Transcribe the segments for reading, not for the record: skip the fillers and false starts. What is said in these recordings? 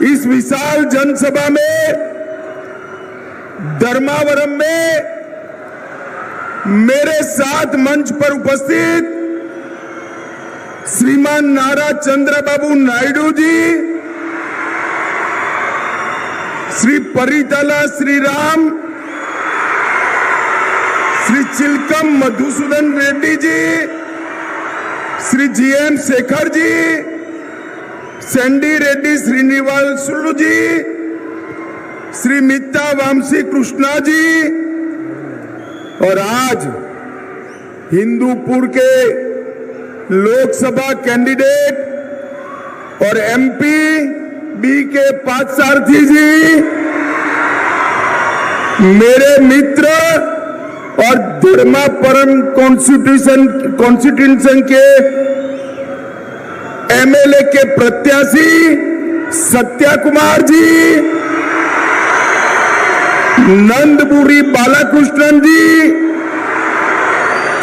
इस विशाल जनसभा में धर्मावरम में मेरे साथ मंच पर उपस्थित श्रीमान नारा चंद्रबाबू नायडू जी, श्री परिटाला श्रीराम, श्री चिलकम मधुसूदन रेड्डी जी, श्री जीएम शेखर जी, सैंडी रेड्डी श्रीनिवासुलु जी, श्री मित्ता वामसी कृष्णा जी, और आज हिंदूपुर के लोकसभा कैंडिडेट और एमपी बी के पार्थसारथी जी, मेरे मित्र और धर्मावरम कॉन्स्टिट्यूशन के एमएलए के प्रत्याशी सत्या कुमार जी, नंदपुरी बालाकृष्णन जी,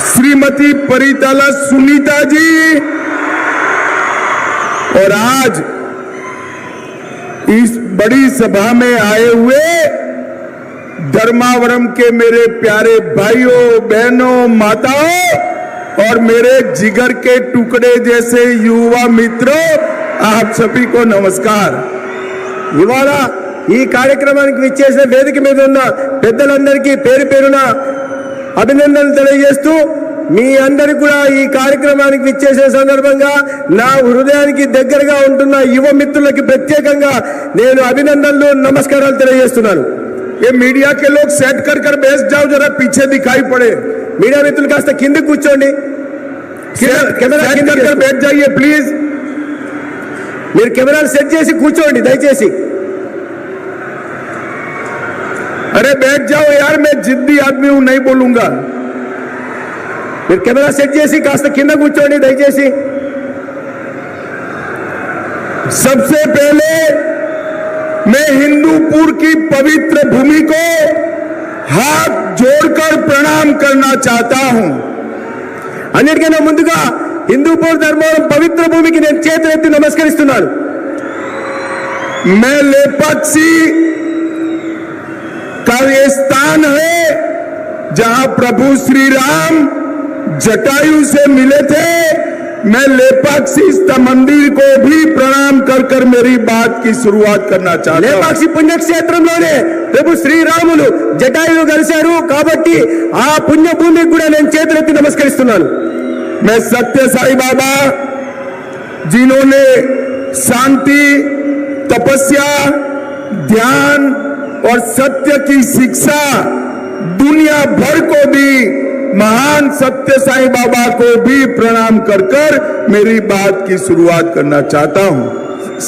श्रीमती परिटाला सुनीता जी, और आज इस बड़ी सभा में आए हुए धर्मावरम के मेरे प्यारे भाइयों बहनों माताओं और मेरे जिगर के टुकड़े जैसे युवा मित्रों, आप सभी को नमस्कार। ఇవాళ ఈ కార్యక్రమానికి విచ్చేసిన వేదిక మీద ఉన్న పెద్దలందరికీ పేరు పేరున అభినందనలు తెలియజేస్తూ మీ అందరికీ కూడా ఈ కార్యక్రమానికి విచ్చేసిన సందర్భంగా నా హృదయానికి దగ్గరగా ఉంటున్న యువ మిత్రులకి ప్రత్యేకంగా నేను అభినందనలు నమస్కారాలు తెలియజేస్తున్నాను। ये मीडिया के लोग सेट कर कर बैठ जाओ, जरा पीछे दिखाई पड़े। మీడియా మిత్రులు కాస్త కింద కూర్చోండి, కెమెరా కింద कर बैठ जाइए प्लीज। మీరు కెమెరాలు సెట్ చేసి కూర్చోండి దయచేసి। अरे बैठ जाओ यार, मैं जिद्दी आदमी हूं, नहीं बोलूंगा। మీరు కెమెరా సెట్ చేసి కాస్త కింద కూర్చోండి దయచేసి। सबसे पहले मैं हिंदूपुर की पवित्र भूमि को हाथ जोड़कर प्रणाम करना चाहता हूं। అన్నిటికన్నా ముందుగా హిందూపూర్ ధర్మవరం పవిత్ర భూమికి నేను చేతులెత్తి నమస్కరిస్తున్నాను। मैं लेपाक्षी का ये स्थान है जहां प्रभु श्री राम जटायु से मिले थे। मैं लेपाक्षी मंदिर को भी प्रणाम कर कर मेरी बात की शुरुआत करना चाहता हूं। లేపాక్షి పుణ్యక్షేత్రంలోనే ప్రభు శ్రీరాములు జటాయువు కలిశారు కాబట్టి ఆ పుణ్యభూమికి కూడా నేను చేతులెత్తి నమస్కరిస్తున్నాను। मैं सत्य साई बाबा जिन्होंने शांति, तपस्या, ध्यान और सत्य की शिक्षा दुनिया भर को दी, महान सत्य साई बाबा को भी प्रणाम कर कर मेरी बात की शुरुआत करना चाहता हूं।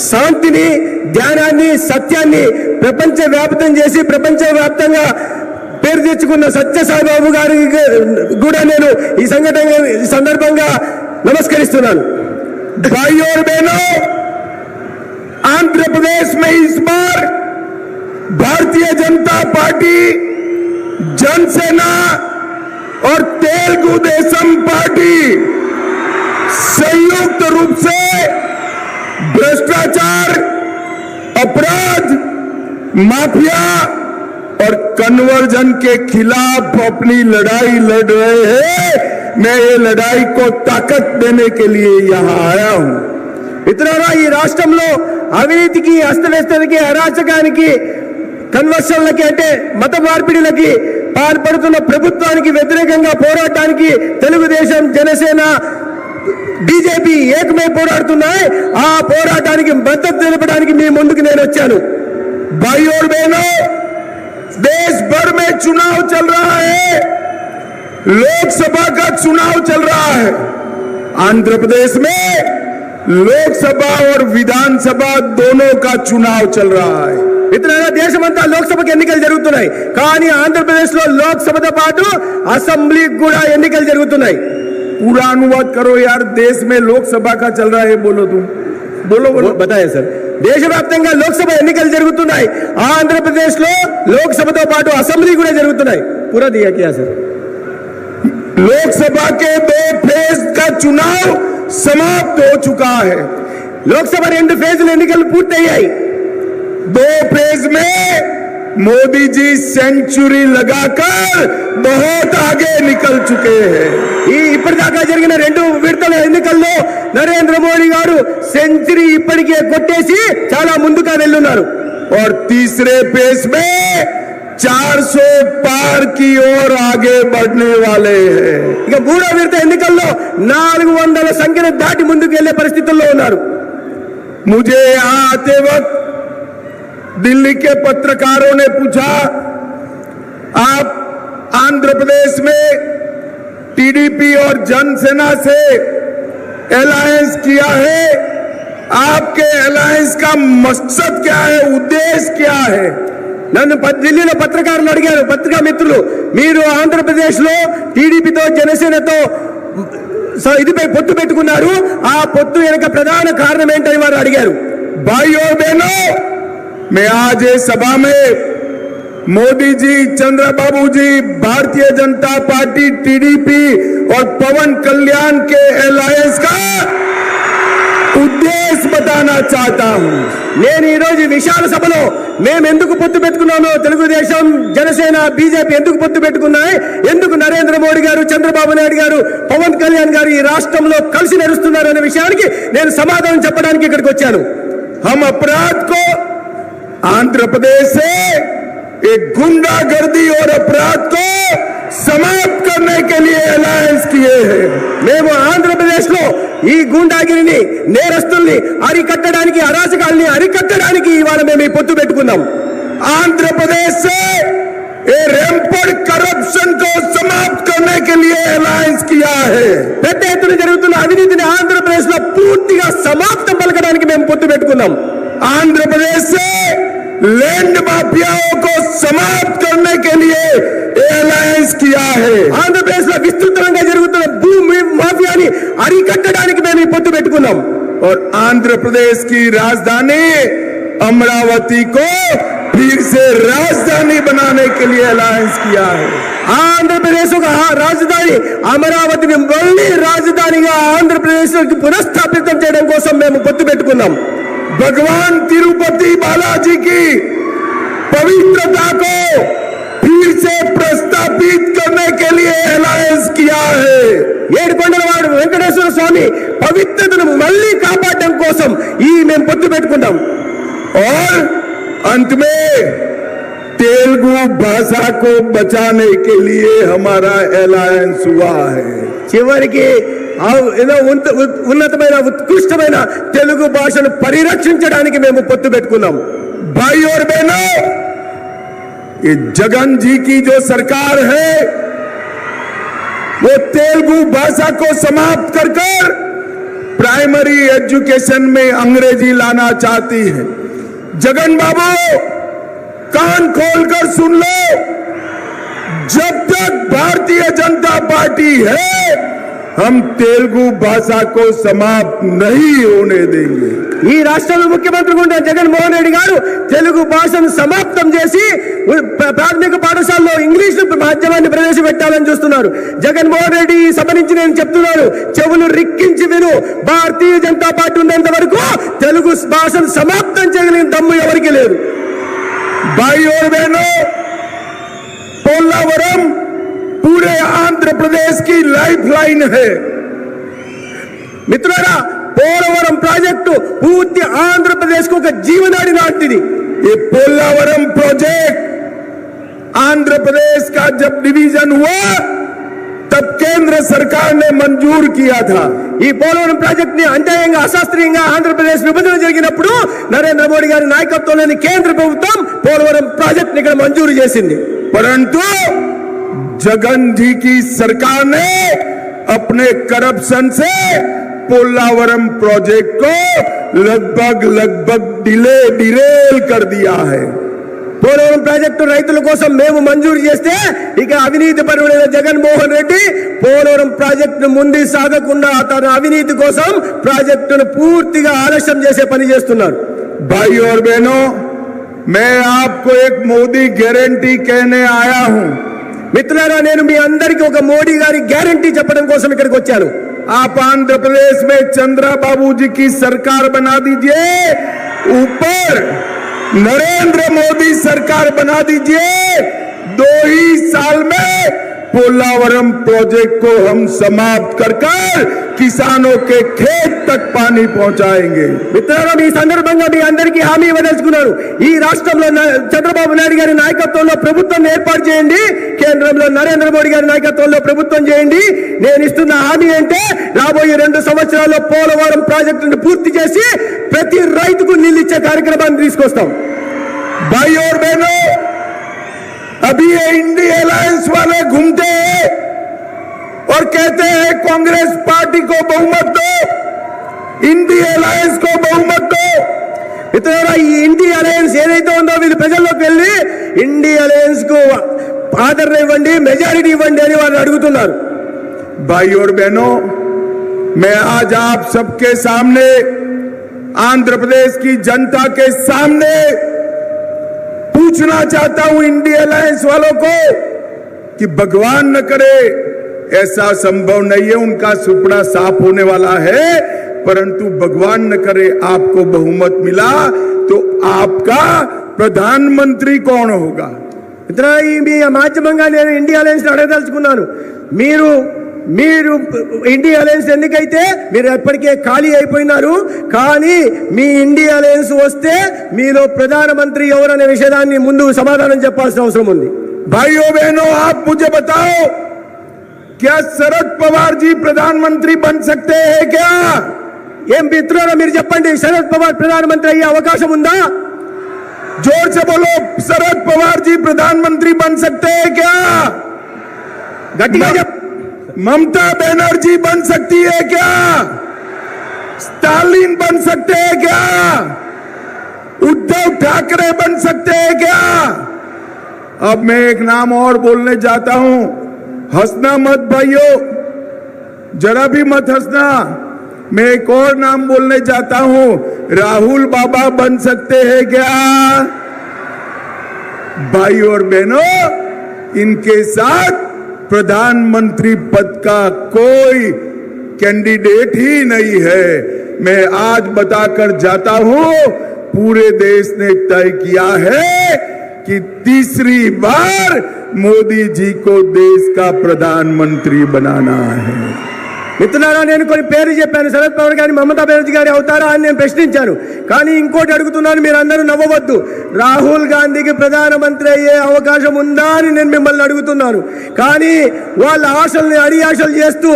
శాంతిని, ధ్యానాన్ని, సత్యాన్ని ప్రపంచ వ్యాప్తం చేసి ప్రపంచవ్యాప్తంగా పేరు తెచ్చుకున్న సత్య సాయిబాబు గారికి కూడా నేను ఈ సందర్భంగా నమస్కరిస్తున్నాను। भाइयों और बहनों, आंध्र प्रदेश में इस बार भारतीय जनता पार्टी, जनसेना और तेलुगु देशम पार्टी संयुक्त रूप से भ्रष्टाचार, अपराध, माफिया और कन्वर्जन के खिलाफ अपनी लड़ाई लड़ रहे हैं। मैं ये लड़ाई को ताकत देने के लिए यहाँ आया हूँ। మిత్రులారా, ఈ రాష్ట్రంలో అవినీతికి, అస్తవ్యస్తకి, అరాచకానికి, కన్వర్షన్లకి అంటే మత మార్పిడిలకి పాల్పడుతున్న ప్రభుత్వానికి వ్యతిరేకంగా పోరాటానికి తెలుగుదేశం, జనసేన, బీజేపీ ఏకమై పోరాడుతున్నాయి। ఆ పోరాటానికి మద్దతు తెలపడానికి మీ ముందుకు నేను వచ్చాను। भाइयों और बहनों, देश भर में चुनाव चल रहा है, लोकसभा का चुनाव चल रहा है। आंध्र प्रदेश में लोकसभा और विधानसभा दोनों का चुनाव चल रहा है। మిత్రులారా, దేశమంతా లోక్సభకు ఎన్నికలు జరుగుతున్నాయి, కానీ ఆంధ్రప్రదేశ్ లో లోక్సభతో పాటు అసెంబ్లీకి కూడా ఎన్నికలు జరుగుతున్నాయి। पूरा अनुवाद करो यार, देश में लोकसभा का चल रहा है, बोलो तुम, बोलो बोलो। बताया सर, దేశవ్యాప్తంగా లోక్సభ ఎన్నికలు జరుగుతున్నాయి, ఆంధ్రప్రదేశ్ లో లోక్సభతో పాటు అసెంబ్లీ కూడా జరుగుతున్నాయి। पूरा दिया क्या सर? लोकसभा के 2 फेज का चुनाव समाप्त हो चुका है। లోక్సభ 2 ఫేజ్ల ఎన్నికలు పూర్తయ్యాయి। 2 फेज में मोदी जी सेंचुरी लगाकर बहुत आगे निकल चुके हैं। ఇప్పటిదాకా జరిగిన 2 విడతల ఎన్నికల్లో నరేంద్ర మోడీ గారు సెంచరీ ఇప్పటికే కొట్టేసి చాలా ముందుగా వెళ్ళున్నారు। और तीसरे फेज में 400 पार की ओर आगे बढ़ने वाले हैं। ఇక 3వ విడత ఎన్నికల్లో 400 సంఖ్యను దాటి ముందుకు వెళ్లే పరిస్థితుల్లో ఉన్నారు। मुझे यहाँ आते वक्त दिल्ली के पत्रकारों ने पूछा, आप आंध्र प्रदेश में टीडीपी और जनसेना से अलायंस किया है, आपके अलायंस का मकसद क्या है, उद्देश्य क्या है? నన్ను ఢిల్లీలో పత్రికారులు అడిగారు, పత్రికా మిత్రులు, మీరు ఆంధ్రప్రదేశ్ లో టీడీపీతో జనసేనతో ఇదిపై పొత్తు పెట్టుకున్నారు, ఆ పొత్తు వెనుక ప్రధాన కారణం ఏంటని వారు అడిగారు। भाई और बहनों, मैं आज इस सभा में मोदी जी, चंद्रबाबू जी, भारतीय जनता पार्टी, टीडीपी और पवन कल्याण के अलायंस का ఉద్దేశ్ बताना चाहता हूं। నేను ఈ రోజు విశాల సభలో మేము ఎందుకు పొత్తు పెట్టుకున్నామో, తెలుగుదేశం, జనసేన, బీజేపీ ఎందుకు పొత్తు పెట్టుకున్నాయి, ఎందుకు నరేంద్ర మోడీ గారు, చంద్రబాబు నాయుడు గారు, పవన్ కళ్యాణ్ గారు ఈ రాష్ట్రంలో కలిసి నడుస్తున్నారు అనే విషయానికి నేను సమాధానం చెప్పడానికి ఇక్కడికి వచ్చాను। हम अपराध को आंध्र प्रदेश से एक गुंडागर्दी और अपराध को समाप्त करने के लिए अलायंस किए हैं। మేము ఆంధ్రప్రదేశ్ లో ఈ గూండాగిరిని, నేరస్తుల్ని అరికట్టడానికి, అరాచకాల్ని అరికట్టడానికి ఇవాళ మేము ఈ పొత్తు పెట్టుకున్నాం। आंध्र प्रदेश से ये रैंपेंट करप्शन को समाप्त करने के लिए अलायंस किया है। పెద్ద ఎత్తున జరుగుతున్న అవినీతిని ఆంధ్రప్రదేశ్ లో పూర్తిగా సమాప్తం పలకడానికి మేము పొత్తు పెట్టుకున్నాం। आंध्र प्रदेश से लैंड माफियाओं को समाप्त करने के लिए अलायंस किया है। ఆంధ్రప్రదేశ్ లో విస్తృతంగా జరుగుతున్న భూమి మాఫియాని అరికట్టడానికి మేము ఈ పొత్తు పెట్టుకున్నాం। और आंध्र प्रदेश की राजधानी अमरावती को फिर से राजधानी बनाने के लिए अलायंस किया है। ఆంధ్రప్రదేశ్ ఒక రాజధాని అమరావతిని మళ్ళీ రాజధానిగా ఆంధ్రప్రదేశ్ పునఃస్థాపితం చేయడం కోసం మేము పొత్తు పెట్టుకున్నాం। भगवान तिरुपति बालाजी की पवित्रता को फिर से प्रस्तापित करने के लिए अलायंस किया है। ఏడుకొండలవాడు వెంకటేశ్వర స్వామి పవిత్రతను మళ్ళీ కాపాడడం కోసం ఈ మేము పొత్తు పెట్టుకున్నాం। और अंत में तेलुगु भाषा को बचाने के लिए हमारा अलायंस हुआ है। చివరికి ఏదో ఉన్నతమైన ఉత్కృష్టమైన తెలుగు భాషను పరిరక్షించడానికి మేము పొత్తు పెట్టుకున్నాం। भाई और बहनों, ये जगन जी की जो सरकार है वो तेलुगु भाषा को समाप्त कर प्राइमरी एजुकेशन में अंग्रेजी लाना चाहती है। जगन बाबू, कान खोलकर सुन लो, जब तक भारतीय जनता पार्टी है हम तेलुगु भाषा को समाप्त नहीं होने देंगे। ఈ రాష్ట్రంలో ముఖ్యమంత్రిగా ఉన్న జగన్మోహన్ రెడ్డి గారు తెలుగు భాషను సమాప్తం చేసి ప్రాథమిక పాఠశాలలో ఇంగ్లీష్ మాధ్యమాన్ని ప్రవేశపెట్టాలని చూస్తున్నారు। జగన్మోహన్ రెడ్డి ఈ సభ నుంచి నేను చెప్తున్నాను, చెవులు రిక్కించి విను, భారతీయ జనతా పార్టీ ఉన్నంత వరకు తెలుగు భాషను సమాప్తం చేయగలిగిన దమ్ము ఎవరికి లేదు। भाई और बहनों, पोलावरम पूरे आंध्र प्रदेश की लाइफलाइन है। మిత్రులారా, పోలవరం ప్రాజెక్టు పూర్తి ఆంధ్రప్రదేశ్ కు ఒక జీవనాడి లాంటిది। ये पोलावरम प्रोजेक्ट आंध्र प्रदेश का जब डिवीजन हुआ तब केंद्र सरकार ने मंजूर किया था। ఈ పోలవరం ప్రాజెక్ట్ ని అన్యాయంగా, అశాస్త్రీయంగా ఆంధ్రప్రదేశ్ విభజన జరిగినప్పుడు నరేంద్ర మోడీ గారి నాయకత్వంలోని కేంద్ర ప్రభుత్వం పోలవరం ప్రాజెక్ట్ ని ఇక్కడ మంజూరు చేసింది। परंतु जगन जी की सरकार ने अपने करप्शन से पोलावरम प्रोजेक्ट को लगभग डिरेल कर दिया है। పోలవరం ప్రాజెక్టు రైతుల కోసం మేము మంజూరు చేస్తే ఇక అవినీతి పరుడైన జగన్మోహన్ రెడ్డి పోలవరం ప్రాజెక్టును ముందు సాగకుండా తన అవినీతి కోసం ప్రాజెక్టును పూర్తిగా ఆలస్యం చేసే పని చేస్తున్నారు। भाई और बहनों, मैं आपको एक मोदी गारंटी कहने आया हूं। మిత్రులారా, నేను మీ అందరికీ ఒక మోడీ గారి గ్యారంటీ చెప్పడం కోసం ఇక్కడికి వచ్చాను। आप आंध्र प्रदेश में चंद्रबाबू जी की सरकार बना दीजिए। ऊपर नरेंद्र मोदी सरकार बना दीजिए। 2 ही साल में पोलावरम प्रोजेक्ट को हम समाप्त कर किसानों के खेत तक पानी पहुंचाएंगे। మిత్రులారా, ఈ సందర్భంగా మీ అందరికీ హామీ ఇవ్వదలుచుకున్నాను. ఈ రాష్ట్రంలో చంద్రబాబు నాయుడు గారి నాయకత్వంలో ప్రభుత్వం ఏర్పాటు చేయండి, కేంద్రంలో నరేంద్ర మోడీ గారి నాయకత్వంలో ప్రభుత్వం చేయండి. నేను ఇస్తున్న హామీ అంటే రాబోయే 2 సంవత్సరాల్లో పోలవరం ప్రాజెక్టును పూర్తి చేసి ప్రతి రైతుకు నీళ్ళు ఇచ్చే కార్యక్రమాన్ని తీసుకొస్తాం. भाई और बहनों, अभी ये इंडिया अलायंस वाले घूमते हैं और कहते हैं कांग्रेस पार्टी को बहुमत दो, इंडिया अलायंस को बहुमत दो। మిత్రులారా, ఈ ఇండియా అలయన్స్ ఏదైతే ఉందో వీళ్ళు ప్రజల్లోకి వెళ్ళి ఇండియా అలయన్స్ కు ఆదరణ ఇవ్వండి, మెజారిటీ ఇవ్వండి అని వాళ్ళు అడుగుతున్నారు. भाई और बहनों, मैं आज आप सबके सामने, आंध्र प्रदेश की जनता के सामने पूछना चाहता हूं इंडिया अलायंस वालों को कि भगवान न करे, ऐसा संभव नहीं है, उनका सुपड़ा साफ होने वाला है, परंतु भगवान न करे आपको बहुमत मिला तो आपका प्रधानमंत्री कौन होगा? ఇతర ఈ మీ మాధ్యమంగా నేను ఇండియా అలయన్స్ అడగదలుచుకున్నాను. మీరు ఇండియా అలయన్స్ ఎందుకైతే మీరు ఎప్పటికే ఖాళీ అయిపోయినారు, కానీ మీ ఇండియా అలయన్స్ వస్తే మీలో ప్రధానమంత్రి ఎవరనే విషయాన్ని ముందు సమాధానం చెప్పాల్సిన అవసరం ఉంది. भाइयों बहनों, आप मुझे बताओ, क्या शरद पवार जी प्रधानमंत्री बन सकते हैं क्या? ఏం మిత్రులారా మీరు చెప్పండి, శరద్ పవార్ ప్రధానమంత్రి అయ్యే అవకాశం ఉందా? जोर से बोलो, शरद पवार जी प्रधानमंत्री बन सकते हैं क्या? గట్టిగా ममता बनर्जी बन सकती है क्या? स्टालिन बन सकते हैं क्या? उद्धव ठाकरे बन सकते हैं क्या? अब मैं एक नाम और बोलने जाता हूं, हंसना मत भाइयों, जरा भी मत हंसना। मैं एक और नाम बोलने जाता हूं, राहुल बाबा बन सकते हैं क्या? भाई और बहनों, इनके साथ प्रधानमंत्री पद का कोई कैंडिडेट ही नहीं है। मैं आज बताकर जाता हूं, पूरे देश ने तय किया है कि तीसरी बार मोदी जी को देश का प्रधानमंत्री बनाना है। మిత్రులారా, నేను కొన్ని పేర్లు చెప్పాను, శరద్ పవార్ గారి, మమతా బెనర్జీ గారి అవుతారా అని నేను ప్రశ్నించాను. కానీ ఇంకోటి అడుగుతున్నాను, మీరు అందరూ నవ్వవద్దు. రాహుల్ గాంధీకి ప్రధానమంత్రి అయ్యే అవకాశం ఉందా అని నేను మిమ్మల్ని అడుగుతున్నాను. కానీ వాళ్ళ ఆశల్ని అడియాశలు చేస్తూ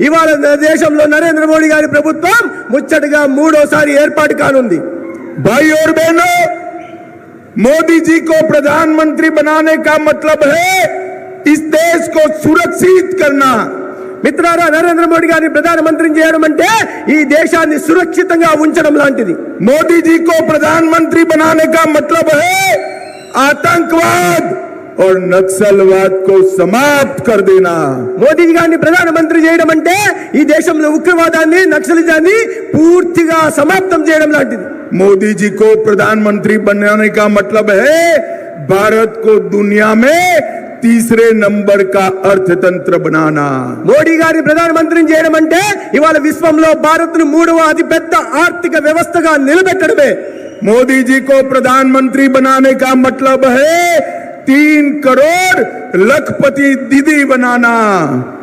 ఇవాళ దేశంలో నరేంద్ర మోడీ గారి ప్రభుత్వం ముచ్చటగా 3వ సారి ఏర్పాటు కానుంది. भाई और बहनों, मोदी जी को प्रधानमंत्री बनाने का मतलब है इस देश को सुरक्षित करना। మిత్రులారా, నరేంద్ర మోడీ గారిని ప్రధానమంత్రిని చేయడం అంటే ఈ దేశాన్ని సురక్షితంగా ఉంచడం లాంటిది. मोदी जी को प्रधानमंत्री बनाने का मतलब है आतंकवाद और नक्सलवाद को समाप्त कर देना। మోదీ గారిని ప్రధానమంత్రి చేయడం అంటే ఈ దేశంలో ఉగ్రవాదాన్ని, నక్సలిజాన్ని పూర్తిగా సమాప్తం చేయడం లాంటిది. मोदी जी को प्रधानमंत्री बनाने का मतलब है भारत को दुनिया में तीसरे नंबर का अर्थतंत्र बनाना। మోడీ గారిని ప్రధానమంత్రిని చేయడం అంటే ఇవాళ విశ్వంలో భారత్ను 3వ అతిపెద్ద ఆర్థిక వ్యవస్థగా నిలబెట్టడమే. मोदी जी को प्रधानमंत्री बनाने का मतलब है 3 करोड़ लखपति दीदी बनाना।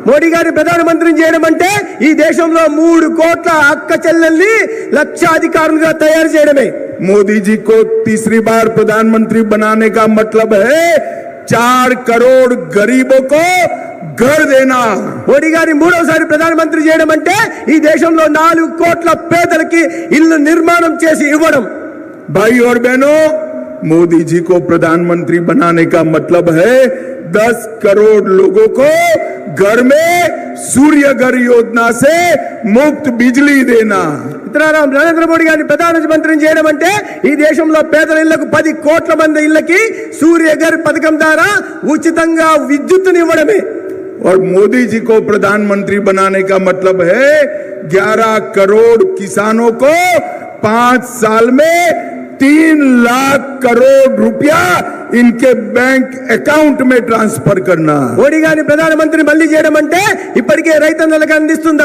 మోడీ గారిని ప్రధానమంత్రిని చేయడం అంటే ఈ దేశంలో 3 కోట్ల అక్క చెల్లెల్ని లక్షాధికారులుగా తయారు చేయడమే. मोदी जी को तीसरी बार प्रधानमंत्री बनाने का मतलब है 4 करोड़ गरीबों को घर देना। మోడీ గారిని 3వ సారి ప్రధానమంత్రి చేయడం అంటే ఈ దేశంలో 4 కోట్ల పేదలకి ఇల్లు నిర్మాణం చేసి ఇవ్వడం. भाई और बहनों, मोदी जी को प्रधानमंत्री बनाने का मतलब है 10 करोड़ लोगों को घर में सूर्य घर योजना से मुफ्त बिजली देना। మిత్రులారా, నరేంద్ర మోడీ గారిని ప్రధానమంత్రిని చేయడం అంటే ఈ దేశంలో పేదల ఇళ్లకు 10 కోట్ల మంది ఇళ్లకి సూర్యఘర్ పథకం ద్వారా ఉచితంగా విద్యుత్తుని ఇవ్వడమే. और मोदी जी को प्रधानमंत्री बनाने का मतलब है 11 करोड़ किसानों को 5 साल में 3 लाख करोड़ रुपया इनके बैंक अकाउंट में ट्रांसफर करना। మోడీ గారిని ప్రధానమంత్రి మళ్ళీ చేయడం అంటే ఇప్పటికే రైతన్నలకు అందిస్తున్న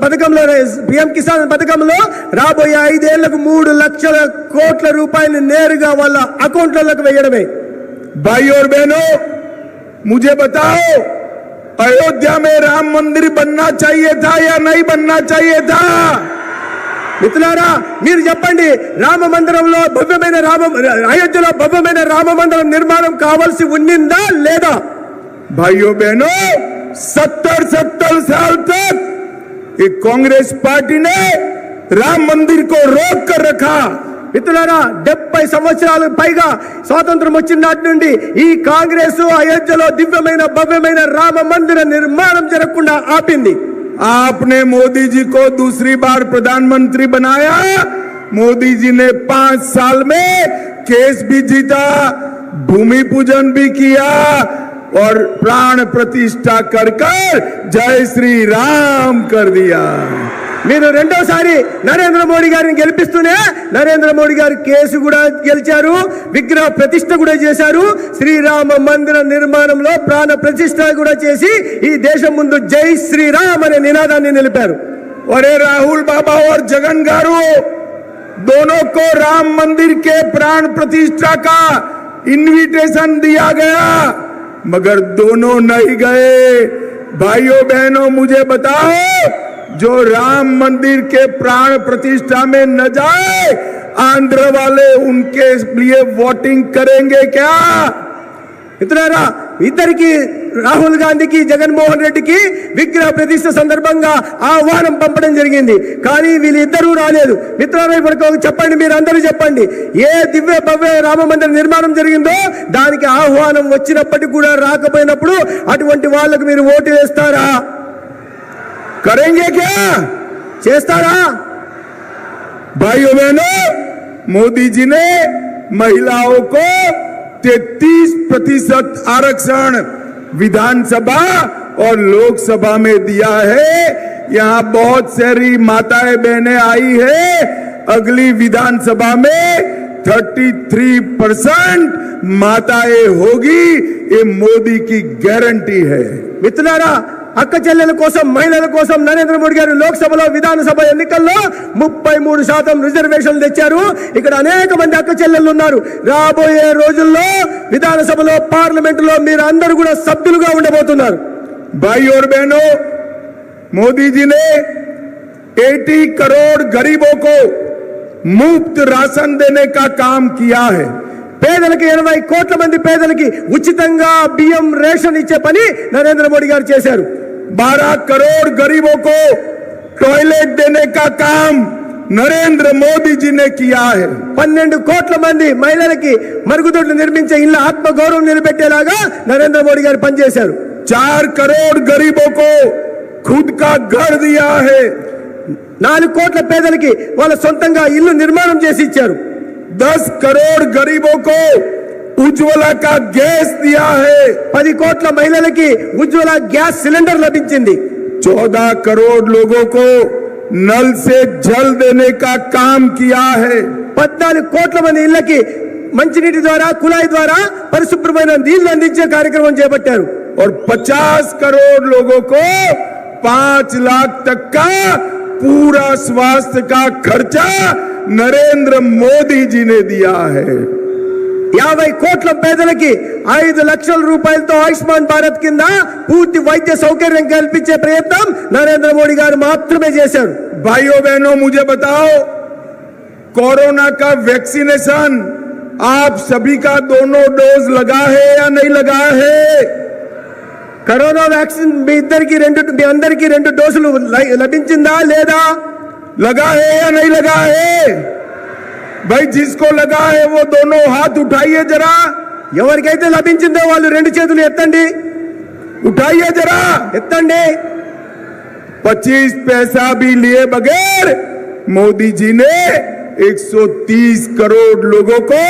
పథకంలో పిఎం కిసాన్ పథకంలో రాబోయే 5 ఏళ్లకు 3 లక్షల కోట్ల రూపాయలు నేరుగా వాళ్ళ అకౌంట్లకు వేయడమే। भाई और बहनों, मुझे बताओ, अयोध्या में राम मंदिर बनना चाहिए था या नहीं बनना चाहिए था? మిత్రులారా మీరు చెప్పండి, రామ మందిరంలో భవ్యమైన అయోధ్యలో భవ్యమైన రామ మందిరం నిర్మాణం కావాల్సి ఉన్నిందా లేదా? भाइयों बहनों, 70 साल तक ये कांग्रेस पार्टी ने राम मंदिर को रोक कर रखा। మిత్రులారా 70 సంవత్సరాలకు పైగా స్వాతంత్రం వచ్చిన నాటి నుండి ఈ కాంగ్రెస్ అయోధ్యలో దివ్యమైన భవ్యమైన రామ మందిర నిర్మాణం జరగకుండా ఆపింది। आपने मोदी जी को दूसरी बार प्रधानमंत्री बनाया। मोदी जी ने 5 साल में केस भी जीता, भूमि पूजन भी किया और प्राण प्रतिष्ठा कर जय श्री राम कर दिया। మీరు రెండోసారి నరేంద్ర మోడీ గారిని గెలిపిస్తూనే నరేంద్ర మోడీ గారు కేసు కూడా గెలిచారు, విగ్రహ ప్రతిష్ఠ కూడా చేశారు, శ్రీరామ మందిర నిర్మాణంలో ప్రాణ ప్రతిష్ఠ కూడా చేసి ఈ దేశం ముందు జై శ్రీరామ్ అనే నినాదాన్ని నిలిపారు। अरे राहुल बाबा और जगन गारू दोनों को राम मंदिर के प्राण प्रतिष्ठा का इनविटेशन दिया गया, मगर दोनों नहीं गए। भाइयों बहनों, मुझे बताओ, जो राम मंदिर के प्राण प्रतिष्ठा में न जाए, आंध्र वाले उनके लिए वोटिंग करेंगे क्या? మిత్రులారా ఇద్దరికి రాహుల్ గాంధీకి జగన్మోహన్ రెడ్డికి విగ్రహ ప్రతిష్ఠ సందర్భంగా ఆహ్వానం పంపడం జరిగింది, కానీ వీళ్ళిద్దరూ రాలేదు। మిత్రులారా ఇప్పుడు చెప్పండి, మీరు అందరూ చెప్పండి, ఏ దివ్య భవ్య రామ మందిర నిర్మాణం జరిగిందో దానికి ఆహ్వానం వచ్చినప్పటికీ కూడా రాకపోయినప్పుడు అటువంటి వాళ్ళకు మీరు ఓటు వేస్తారా? करेंगे क्या? చేస్తారా? भाइयों बहनों, मोदी जी ने महिलाओं को 33% आरक्षण विधानसभा और लोकसभा में दिया है। यहाँ बहुत सारी माताएं बहनें आई है। अगली विधानसभा में 33% माताएं होगी, ये मोदी की गारंटी है। మిత్రులారా అక్క చెల్లెల కోసం మహిళల కోసం నరేంద్ర మోడీ గారు లోక్సభలో విధానసభ ఎన్నికల్లో 33% రిజర్వేషన్లు తెచ్చారు। ఇక్కడ అనేక మంది అక్క చెల్లెళ్ళు ఉన్నారు। రాబోయే రోజుల్లో విధానసభలో పార్లమెంటులో మీరు అందరూ కూడా సభ్యులుగా ఉండబోతున్నారు। भाई और बहनों, मोदी जी ने 80 करोड़ गरीबों को मुफ्त राशन देने का काम किया है। పేదలకి 80 కోట్ల మంది పేదలకి ఉచితంగా బియ్యం రేషన్ ఇచ్చే పని నరేంద్ర మోడీ గారు చేశారు। 12 करोड़ गरीबों को टॉयलेट देने का काम नरेंद्र मोदी जी ने किया है। 12 కోట్ల మంది మహిళలకి మరుగుదొడ్లు నిర్మించే ఇళ్ళ ఆత్మగౌరవం నిలబెట్టేలాగా నరేంద్ర మోడీ గారు పనిచేశారు। 4 करोड़ गरीबों को खुद का घर दिया है। 4 కోట్ల పేదలకి వాళ్ళ సొంతంగా ఇల్లు నిర్మాణం చేసి ఇచ్చారు। 10 करोड़ गरीबों को उज्ज्वला का गैस दिया है। 10 కోట్ల మహిళలకి ఉజ్వల గ్యాస్ సిలిండర్ లభించింది। 14 करोड़ लोगों को नल से जल देने का काम किया है। 14 కోట్ల మంది ఇళ్ళకి మంచినీటి ద్వారా కుళాయి ద్వారా పరిశుభ్రమైన నీళ్లు అందించే కార్యక్రమం చేపట్టారు। और 50 करोड़ लोगों को 5 लाख तक का पूरा स्वास्थ्य का खर्चा नरेंद्र मोदी जी ने दिया है। 50 కోట్ల పేదలకి 5 లక్షల రూపాయలతో ఆయుష్మాన్ భారత్ కింద పూర్తి వైద్య సౌకర్యం కల్పించే ప్రయత్నం నరేంద్ర మోడీ గారు మాత్రమే చేశారు। भाइयों बहनों, मुझे बताओ, कोरोना का वैक्सीनेशन आप सभी का दोनों डोज लगा है या नहीं लगा है? కరోనా వ్యాక్సిన్ మీ అందరికీ 2 డోసులు లభించిందా లేదా? लगा है या नहीं लगा है? भाई जिसको लगा है वो दोनों हाथ उठाइए जरा। ఎవరికైతే లభించిందో వాళ్ళు 2 చేతులు ఎత్తండి। उठाइए जरा, ఎత్తండి। 25 पैसा भी लिए बगैर मोदी जी ने 130 करोड़ लोगों को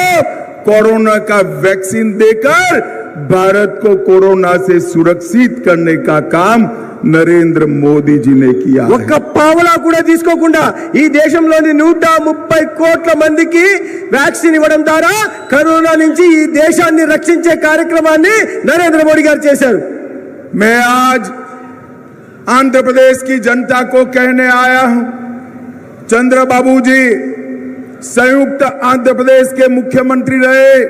कोरोना का वैक्सीन देकर भारत को कोरोना से सुरक्षित करने का काम नरेंद्र मोदी जी ने किया है। ఒక్క పావలా కూడా తీసుకోకుండా ఈ దేశంలోని 130 కోట్ల మందికి వ్యాక్సిన్ ఇవ్వడం ద్వారా కరోనా నుంచి ఈ దేశాన్ని రక్షించే కార్యక్రమాన్ని నరేంద్ర మోడీ గారు చేశారు। मैं आज आंध्र प्रदेश की जनता को कहने आया हूं, चंद्रबाबू जी संयुक्त आंध्र प्रदेश के मुख्यमंत्री रहे,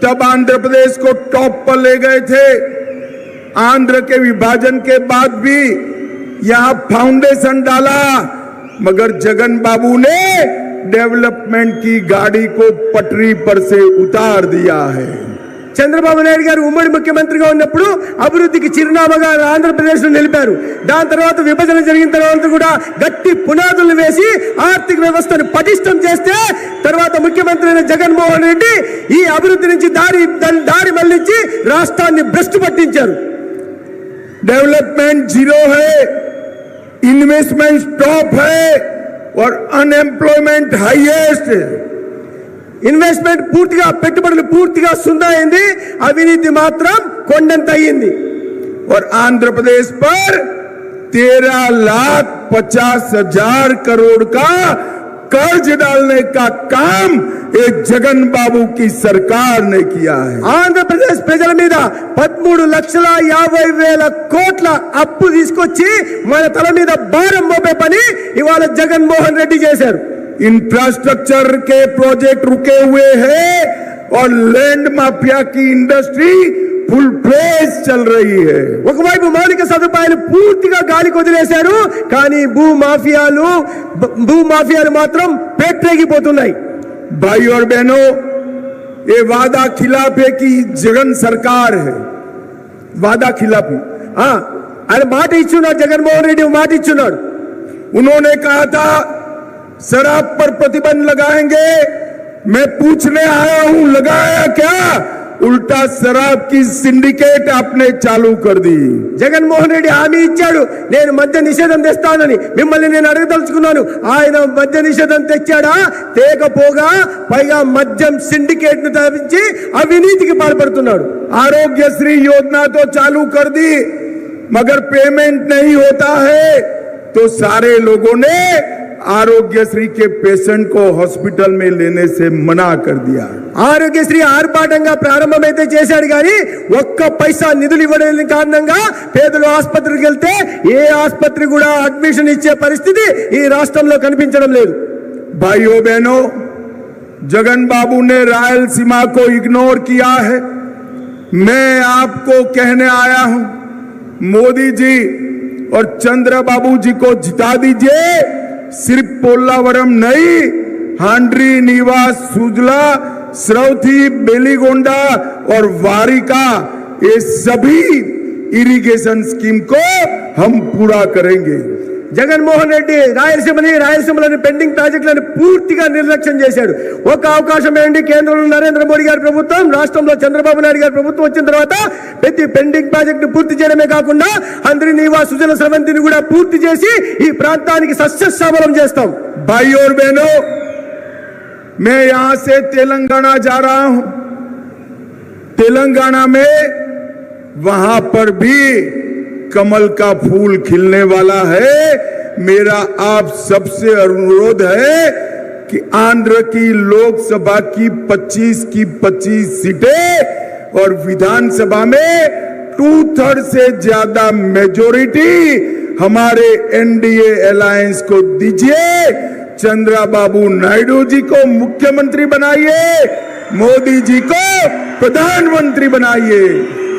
तब आंध्र प्रदेश को टॉप पर ले गए थे। आंध्र के विभाजन के बाद भी यहां फाउंडेशन डाला, मगर जगन बाबू ने डेवलपमेंट की गाड़ी को पटरी पर से उतार दिया है। చంద్రబాబు నాయుడు గారు ఉమ్మడి ముఖ్యమంత్రిగా ఉన్నప్పుడు అభివృద్ధికి చిరునామాగా ఆంధ్రప్రదేశ్ లో నిలిపారు। దాని తర్వాత విభజన జరిగిన తర్వాత కూడా గట్టి పునాదులు వేసి ఆర్థిక వ్యవస్థను పటిష్టం చేస్తే తర్వాత ముఖ్యమంత్రి అయిన జగన్మోహన్ రెడ్డి ఈ అభివృద్ధి నుంచి దారి మళ్లించి రాష్ట్రాన్ని భ్రష్టు పట్టించారు। डेवलपमेंट जीरो है, इन्वेस्टमेंट टॉप है और अनएम्प्लॉयमेंट हाईएस्ट है। ఇన్వెస్ట్మెంట్ పూర్తిగా పెట్టుబడులు పూర్తిగా సున్నా అయింది, అవినీతి మాత్రం కొండంత అయ్యింది। और आंध्र प्रदेश पर 13,50,000 करोड़ का कर्ज डालने का काम एक जगन बाबू की सरकार ने किया है। ఆంధ్రప్రదేశ్ ప్రజల మీద 13,50,000 కోట్ల అప్పు తీసుకొచ్చి మన తల మీద భారం మోపే పని ఇవాళ జగన్మోహన్ రెడ్డి చేశారు। इंफ्रास्ट्रक्चर के प्रोजेक्ट रुके हुए हैं और लैंड माफिया की इंडस्ट्री फुल फ्लेज चल रही है। ఒకవైపు మౌలిక సదుపాయాలు పూర్తిగా గాలికి వదిలేశారు, కానీ భూమాఫియాలు మాత్రం పేట్రేగిపోతున్నాయి। भाई और बहनों, ये वादा खिलाफ है कि जगन सरकार है, वादा खिलाफी। ఆయన మాట ఇచ్చున్నాడు, జగన్మోహన్ రెడ్డి మాట ఇచ్చున్నాడు। उन्होंने कहा था शराब पर प्रतिबंध लगाएंगे, मैं पूछने आया हूं लगाया क्या? उल्टा शराब की सिंडिकेट आपने चालू कर दी। జగన్మోహన్ రెడ్డి హామీ ఇచ్చాడు, నేను మద్య నిషేధం తెస్తానని, మిమ్మల్ని నేను అడగదలుచుకున్నాను। ఆయన మద్య నిషేధం తెచ్చాడా? తేకపోగా పైగా మద్యం సిండికేట్ ను తప్పించి అవినీతికి పాల్పడుతున్నాడు। आरोग्यश्री योजना तो चालू कर दी, मगर पेमेंट नहीं होता है, तो सारे लोगों ने आरोग्यश्री के पेशेंट को हॉस्पिटल में लेने से मना कर दिया। ఆరోగ్యశ్రీ ఆర్భాటంగా ప్రారంభమైతే చేశాడు, కానీ ఒక్క పైసా నిధులు ఇవ్వలేని కారణంగా పేదలు ఆసుపత్రికి వెళ్తే ఏ ఆసుపత్రి కూడా అడ్మిషన్ ఇచ్చే పరిస్థితి ఈ రాష్ట్రంలో కనిపించడం లేదు। भाइयों बहनों, जगन बाबू ने रायलसीमा को इग्नोर किया है। मैं आपको कहने आया हूं, मोदी जी और चंद्रबाबू जी को जिता दीजिए। सिर्फ पोल्लावरम नहीं, हांड्री, नीवास, सुजला, श्रवथी, बेलीगोंडा और वारिका, ये सभी इरिगेशन स्कीम को हम पूरा करेंगे। జగన్మోహన్ రెడ్డి రాయలసీమలోని పెండింగ్ ప్రాజెక్టులను పూర్తిగా నిర్లక్ష్యం చేశాడు। ఒక అవకాశం ఏంటి, కేంద్రంలో నరేంద్ర మోడీ గారి ప్రభుత్వం, రాష్ట్రంలో చంద్రబాబు నాయుడు గారి ప్రభుత్వం వచ్చిన తర్వాత ప్రతి పెండింగ్ ప్రాజెక్టు పూర్తి చేయడమే కాకుండా హంద్రీ, నీవా, సుజల, స్రవంతిని కూడా పూర్తి చేసి ఈ ప్రాంతానికి సస్యశ్యామలం చేస్తాం। भाई और बहनों, मैं यहां से तेलंगाना जा रहा हूं। तेलंगाना में वहां पर भी कमल का फूल खिलने वाला है। मेरा आप सबसे अनुरोध है कि आंध्र की लोकसभा की 25 की 25 सीटें और विधानसभा में 2/3 से ज्यादा मेजोरिटी हमारे एनडीए अलायंस को दीजिए। चंद्रबाबू नायडू जी को मुख्यमंत्री बनाइए, मोदी जी को प्रधानमंत्री बनाइए।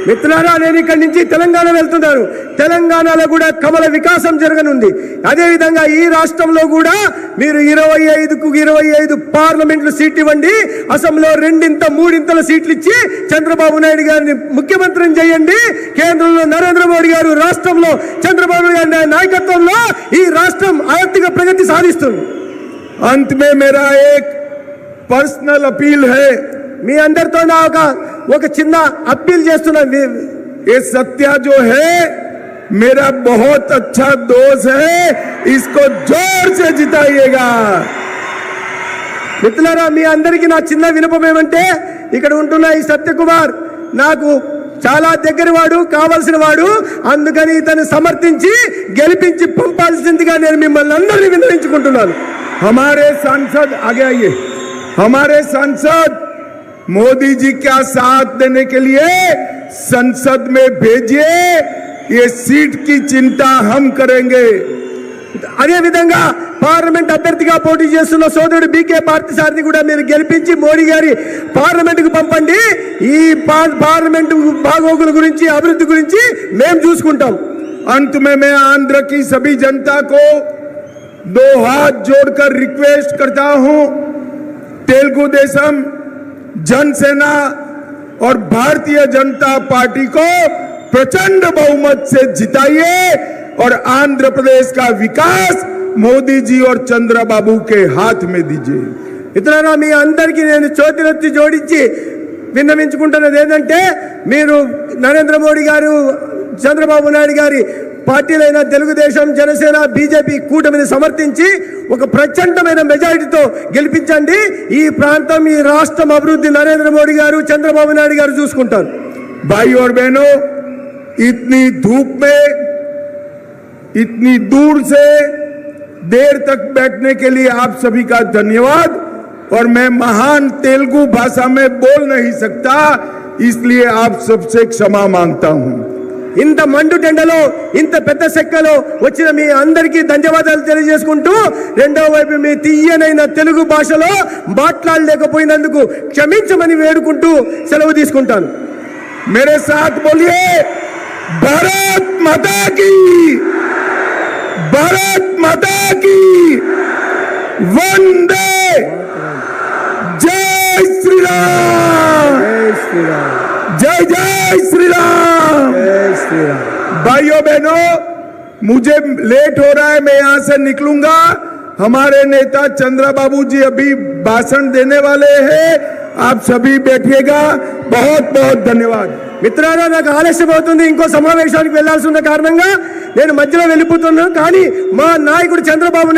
మిత్రులారా, నేను ఇక్కడి నుంచి తెలంగాణ వెళ్తున్నాను। తెలంగాణలో కూడా కమల వికాసం జరగనుంది। అదేవిధంగా ఈ రాష్ట్రంలో కూడా మీరు 25కు 25 పార్లమెంట్లు సీట్లు ఇవ్వండి, అసెంబ్లీలో 2-3 సీట్లు ఇచ్చి చంద్రబాబు నాయుడు గారిని ముఖ్యమంత్రిని చేయండి। కేంద్రంలో నరేంద్ర మోడీ గారు, రాష్ట్రంలో చంద్రబాబు నాయుడు గారి నాయకత్వంలో ఈ రాష్ట్రం ఆర్థిక ప్రగతి సాధిస్తుంది। अंत में मेरा एक पर्सनल अपील है। మీ అందరితో నా ఒక చిన్న అప్పీల్ చేస్తున్నాను। ये सत्या जो है मेरा बहुत अच्छा दोस्त है, इसको जोर से जिताइएगा। మిత్రులారా, మీ అందరికీ నా చిన్న విన్నపం ఏమంటే, ఇక్కడ ఉంటున్న ఈ సత్యకుమార్ నాకు చాలా దగ్గరవాడు కావాల్సిన వాడు, అందుకని ఇతను సమర్థించి గెలిపించి పంపాల్సిందిగా నేను మిమ్మల్ని అందరినీ విన్నవించుకుంటున్నాను. हमारे सांसद आगे आइए, हमारे सांसद मोदी जी का साथ देने के लिए संसद में भेजिए, ये सीट की चिंता हम करेंगे. అదే విధంగా పార్లమెంట్ అభ్యర్థిగా పోటీ చేస్తున్న సోదరుడు బీకే పార్థసారథి కూడా మీరు గెలిపించి మోడీ గారి పార్లమెంట్ కు పంపండి. ఈ పార్లమెంట్ బాగోగుల గురించి అభివృద్ధి గురించి మేము చూసుకుంటాం. अंत में मैं आंध्र की सभी जनता को दो हाथ जोड़कर रिक्वेस्ट करता हूं, तेलुगु देशम, जनसेना और भारतीय जनता पार्टी को प्रचंड बहुमत से जिताइए और आंध्र प्रदेश का विकास मोदी जी और चंद्रबाबू के हाथ में दीजिए. ఇతరుల మీ అందరికీ నేను చేతులెత్తి జోడించి విన్నవించుకుంటున్నది ఏంటంటే, మీరు నరేంద్ర మోడీ గారు చంద్రబాబు నాయుడు గారి పార్టీలైన తెలుగుదేశం, జనసేన, బీజేపీ కూటమిని సమర్థించి ఒక ప్రచండమైన మెజారిటీతో గెలిపించండి. ఈ ప్రాంతం, ఈ రాష్ట్రం అభివృద్ధి నరేంద్ర మోడీ గారు, చంద్రబాబు నాయుడు గారు చూసుకుంటారు. भाई और बहनों, इतनी धूप में इतनी दूर से देर तक बैठने के लिए आप सभी का धन्यवाद. और मैं महान तेलुगु भाषा में बोल नहीं सकता, इसलिए आप सबसे क्षमा मांगता हूं. ఇంత మండు టెండలో ఇంత పెద్ద సెక్కలో వచ్చిన మీ అందరికీ ధన్యవాదాలు తెలియజేసుకుంటూ, రెండో వైపు మీ తీయనైన తెలుగు భాషలో మాట్లాడలేకపోయినందుకు క్షమించమని వేడుకుంటూ సెలవు తీసుకుంటాను. मेरे साथ बोलिए, भारत माता की, भारत माता की, वंदे, जय श्री राम, जय जय श्री राम. भाइयों बहनों, मुझे लेट हो रहा है, मैं यहां से निकलूंगा. हमारे नेता चंद्रबाबू जी अभी भाषण देने वाले हैं. आप सभी बैठिएगा. बहुत बहुत धन्यवाद. మిత్రులారా, నాకు ఆలస్యం అవుతుంది, ఇంకో సమావేశానికి వెళ్లాల్సి ఉన్న కారణంగా నేను మధ్యలో వెళ్ళిపోతున్నాను. కానీ మా నాయకుడు చంద్రబాబు